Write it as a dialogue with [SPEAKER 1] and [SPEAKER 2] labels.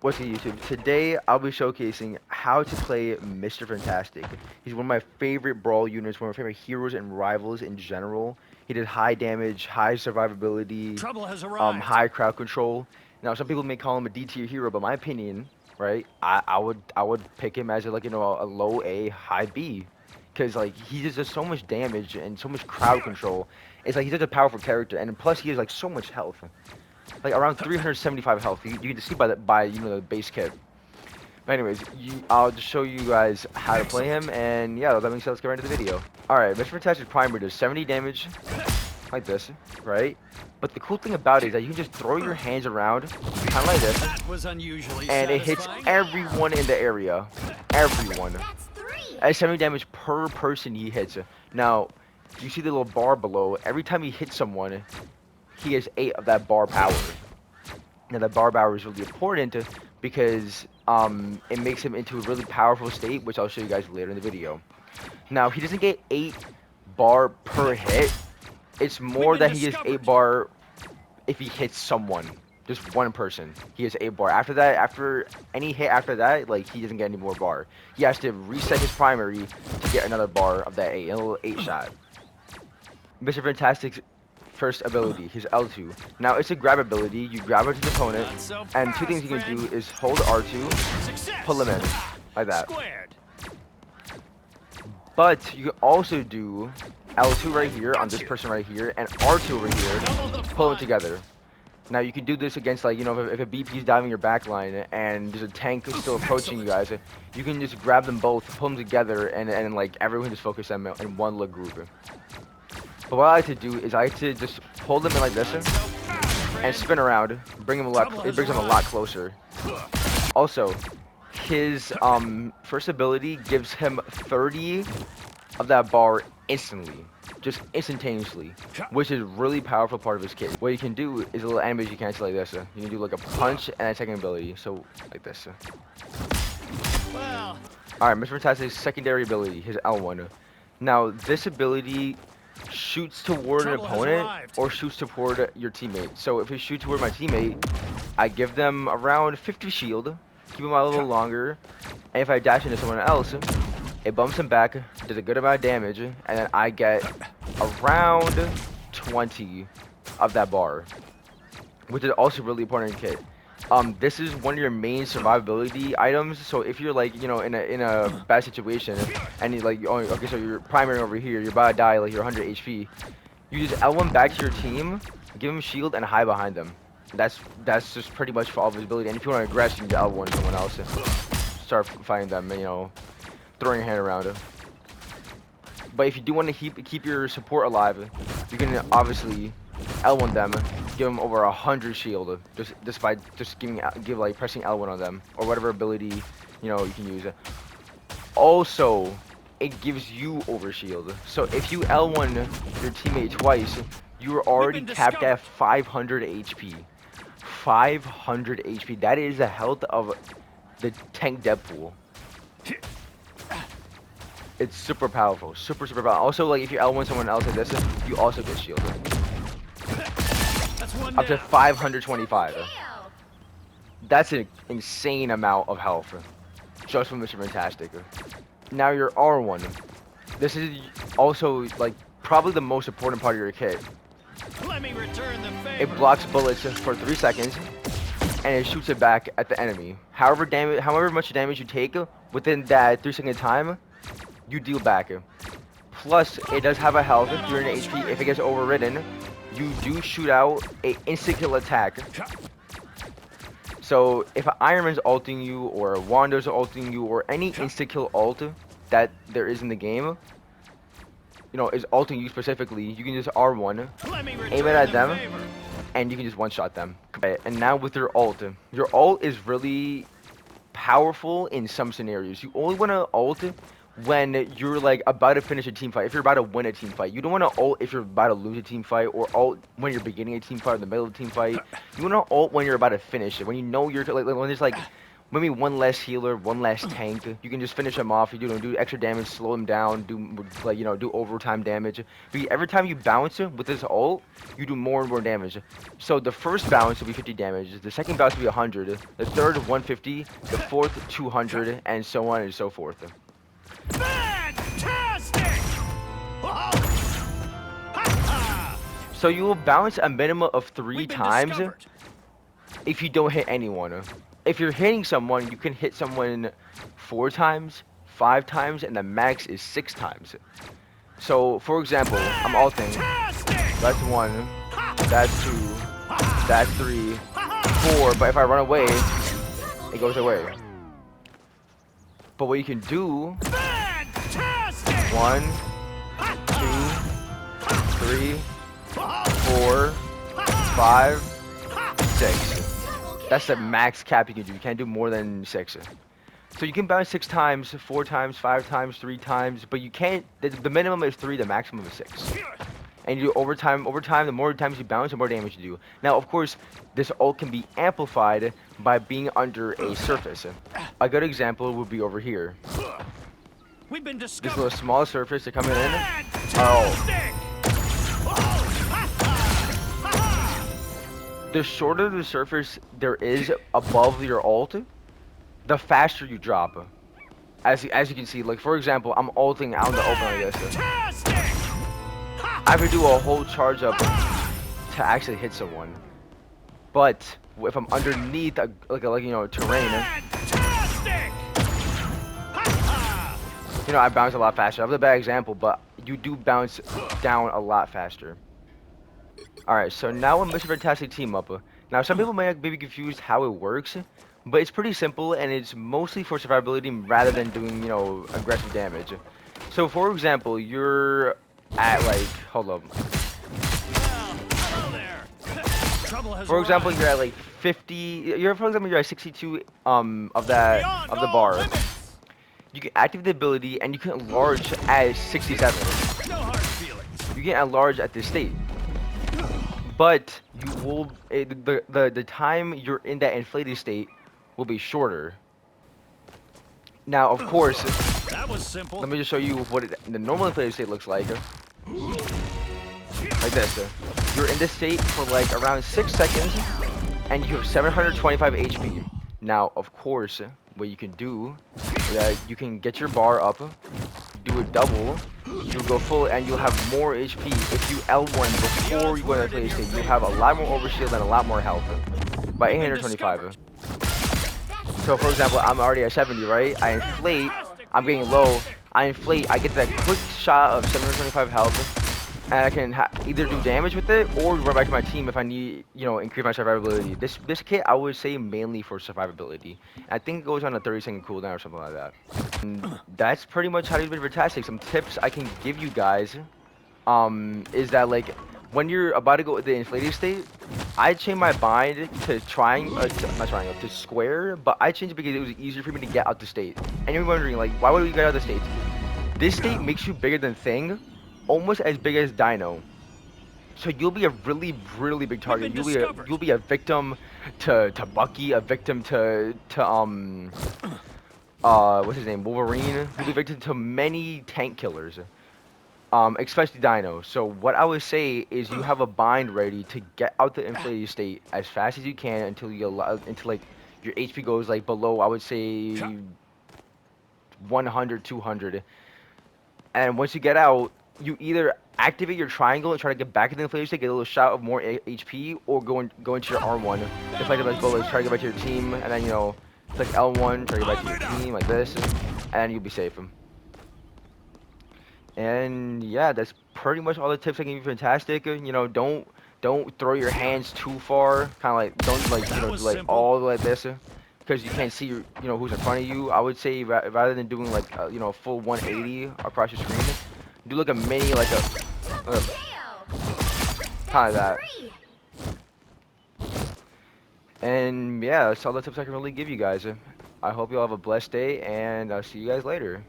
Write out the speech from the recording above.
[SPEAKER 1] What's good, YouTube? Today I'll be showcasing how to play Mr. Fantastic. He's one of my favorite brawl units, one of my favorite heroes and rivals in general. He did high damage, high survivability,
[SPEAKER 2] Trouble has arrived.
[SPEAKER 1] high crowd control. Now some people may call him a D tier hero, but my opinion, right? I would pick him as a low A, high B, because like he does just so much damage and so much crowd control. It's like he's such a powerful character, and plus he has like so much health, like around 375 health. You can see by the base kit. But anyways, I'll just show you guys how to play him, and yeah, that being said, let's get right into the video. All right, Mr. Fantastic Primer does 70 damage like this, right? But the cool thing about it is that you can just throw your hands around, kind of like this,
[SPEAKER 2] That was unusually
[SPEAKER 1] and it hits
[SPEAKER 2] satisfying.
[SPEAKER 1] everyone in the area. Everyone.
[SPEAKER 3] That's three.
[SPEAKER 1] That's 70 damage per person he hits. Now, you see the little bar below. Every time he hits someone, he gets 8 of that bar power. Now that bar power is really important because it makes him into a really powerful state, which I'll show you guys later in the video. Now he doesn't get 8 bar per hit. It's more that he gets 8 bar if he hits someone, just one person. He gets 8 bar. After that, after any hit after that, like he doesn't get any more bar. He has to reset his primary to get another bar of that 8, a little 8 shot. Mr. Fantastic's first ability, his L2. Now it's a grab ability. You grab his opponent,
[SPEAKER 2] Not so
[SPEAKER 1] and two
[SPEAKER 2] fast,
[SPEAKER 1] things you can
[SPEAKER 2] friend.
[SPEAKER 1] do is hold R2,
[SPEAKER 2] Success.
[SPEAKER 1] pull him in, like that.
[SPEAKER 2] Squared.
[SPEAKER 1] But you can also do L2 right here on this person right here, and R2 over here,
[SPEAKER 2] Double the
[SPEAKER 1] pull them
[SPEAKER 2] fun.
[SPEAKER 1] together. Now you can do this against like if a BP is diving your backline and there's a tank still approaching you guys, you can just grab them both, pull them together, and like everyone just focus them in one little group. But what I like to do is I like to just hold them in like this
[SPEAKER 2] Not so fast,
[SPEAKER 1] and
[SPEAKER 2] friend.
[SPEAKER 1] spin around, bring him a lot. It brings him a lot closer. Also, his first ability gives him 30 of that bar instantly, just instantaneously, which is really powerful part of his kit. What you can do is a little animation you cancel like this. You can do like a punch and a second ability, so like this.
[SPEAKER 2] Well,
[SPEAKER 1] All right, Mr. Fantastic's secondary ability, his L1. Now this ability shoots toward an
[SPEAKER 2] Trouble has
[SPEAKER 1] opponent
[SPEAKER 2] arrived.
[SPEAKER 1] or shoots toward your teammate. So if you shoot toward my teammate, I give them around 50 shield, keep them out a little longer, and if I dash into someone else, it bumps him back, does a good amount of damage, and then I get around 20 of that bar, which is also really important in kit. This is one of your main survivability items. So if you're like, in a bad situation, and you like, oh, okay, so you're primary over here, you're about to die, like you're 100 HP. You just L1 back to your team, give him shield, and hide behind them. That's just pretty much for all of his ability. And if you want to aggress, you can just L1 someone else and start fighting them. Throwing your hand around. But if you do want to keep your support alive, you can obviously L1 them, give them over 100 shield, just by just give pressing L1 on them or whatever ability you can use. Also, it gives you over shield. So if you L1 your teammate twice, you are already capped at 500 HP. 500 HP. That is the health of the tank Deadpool. It's super powerful, super powerful. Also, like if you L1 someone else like this, you also get shielded.
[SPEAKER 2] that's one
[SPEAKER 1] Up to
[SPEAKER 2] down.
[SPEAKER 1] 525.
[SPEAKER 3] Kill.
[SPEAKER 1] That's an insane amount of health just from Mr. Fantastic. Now your R1. This is also like probably the most important part of your kit.
[SPEAKER 2] Let me return the favor.
[SPEAKER 1] It blocks bullets for 3 seconds and it shoots it back at the enemy. However much damage you take within that 3-second time, you deal back. Plus, it does have a health during HP. If it gets overridden, you do shoot out a instant kill attack. So if Iron Man's ulting you, or Wanda's ulting you, or any insta kill ult that there is in the game, is ulting you specifically, you can just R1,
[SPEAKER 2] Let me return
[SPEAKER 1] aim it at
[SPEAKER 2] the
[SPEAKER 1] them,
[SPEAKER 2] favor.
[SPEAKER 1] and you can just one-shot them. Okay, and now with your ult is really powerful in some scenarios. You only want to ult when you're like about to finish a team fight. If you're about to win a team fight, you don't want to ult if you're about to lose a team fight, or ult when you're beginning a team fight or in the middle of a team fight. You want to ult when you're about to finish it, when you know you're like when there's like maybe one less healer, one less tank. You can just finish them off. You do extra damage, slow them down, do like do overtime damage. But every time you bounce with this ult, you do more and more damage. So the first bounce will be 50 damage. The second bounce will be 100. The third 150. The fourth 200, and so on and so forth.
[SPEAKER 2] Fantastic! Ha ha!
[SPEAKER 1] So you will bounce a minimum of 3
[SPEAKER 2] We've been
[SPEAKER 1] times
[SPEAKER 2] discovered.
[SPEAKER 1] if you don't hit anyone. If you're hitting someone, you can hit someone 4 times, 5 times, and the max is 6 times. So, for example, I'm ulting.
[SPEAKER 2] Fantastic!
[SPEAKER 1] That's 1, that's 2, that's 3, 4, but if I run away, it goes away. But what you can do,
[SPEAKER 2] Fantastic!
[SPEAKER 1] 1, 2, 3, 4, 5, 6. That's the max cap you can do. You can't do more than 6. So you can bounce 6 times, 4 times, 5 times, 3 times, but you can't. The minimum is 3, the maximum is 6. And you do overtime. The more times you bounce, the more damage you do. Now, of course, this ult can be amplified by being under a surface. A good example would be over here.
[SPEAKER 2] We've been
[SPEAKER 1] This
[SPEAKER 2] discovered.
[SPEAKER 1] little small surface to come in.
[SPEAKER 2] Fantastic!
[SPEAKER 1] The shorter the surface there is above your ult, the faster you drop. As you can see, like for example, I'm ulting out in the open like this.
[SPEAKER 2] Fantastic!
[SPEAKER 1] I have to do a whole charge up to actually hit someone. But if I'm underneath terrain,
[SPEAKER 2] Fantastic!
[SPEAKER 1] I bounce a lot faster. That was a bad example, but you do bounce down a lot faster. Alright, so now a Mr. Fantastic team up. Now some people may be confused how it works, but it's pretty simple and it's mostly for survivability rather than doing, aggressive damage. So for example, you're at like, hold up.
[SPEAKER 2] Hello there. Trouble has
[SPEAKER 1] For example,
[SPEAKER 2] arrived.
[SPEAKER 1] you're at like 50, for example, you're at 62 of the
[SPEAKER 2] Beyond all
[SPEAKER 1] bar.
[SPEAKER 2] limits.
[SPEAKER 1] You can activate the ability and you can enlarge at 67.
[SPEAKER 2] No hard feelings.
[SPEAKER 1] You can enlarge at this state. But you will the time you're in that inflated state will be shorter. Now, of course,
[SPEAKER 2] That was simple.
[SPEAKER 1] let me just show you what the normal inflated state looks like. Like this. You're in this state for like around 6 seconds, and you have 725 HP. Now, of course, what you can do is that you can get your bar up, do a double, you go full, and you'll have more HP. If you L1 before you go into the inflated state, you have a lot more overshield and a lot more health. By 825. So for example, I'm already at 70, right? I inflate, I'm getting low. I inflate, I get that quick shot of 725 health, and I can either do damage with it or run back to my team if I need, increase my survivability. This kit I would say mainly for survivability. I think it goes on a 30-second cooldown or something like that. And that's pretty much how to do Fantastic. Some tips I can give you guys, is that like when you're about to go with the inflated state, I changed my bind to to square, but I changed it because it was easier for me to get out the state. And you're wondering, like, why would we get out the state? This state makes you bigger than Thing, almost as big as Dino. So you'll be a really, really big target. You'll be a victim to Bucky, a victim to what's his name, Wolverine. You'll be a victim to many tank killers. Especially Dino. So what I would say is you have a bind ready to get out the inflated state as fast as you can until like your HP goes like below, I would say 100, 200. And once you get out, you either activate your triangle and try to get back in the inflated state, get a little shot of more HP, or go into your R1. Just like try to get back to your team, and then click L1, try to get back to your team like this, and you'll be safe. And yeah, that's pretty much all the tips I can give you. Fantastic. Don't throw your hands too far. Kind of like don't like all like this, because you can't see who's in front of you. I would say rather than doing like full 180 across your screen, do like a mini kind of that. And yeah, that's all the tips I can really give you guys. I hope you all have a blessed day, and I'll see you guys later.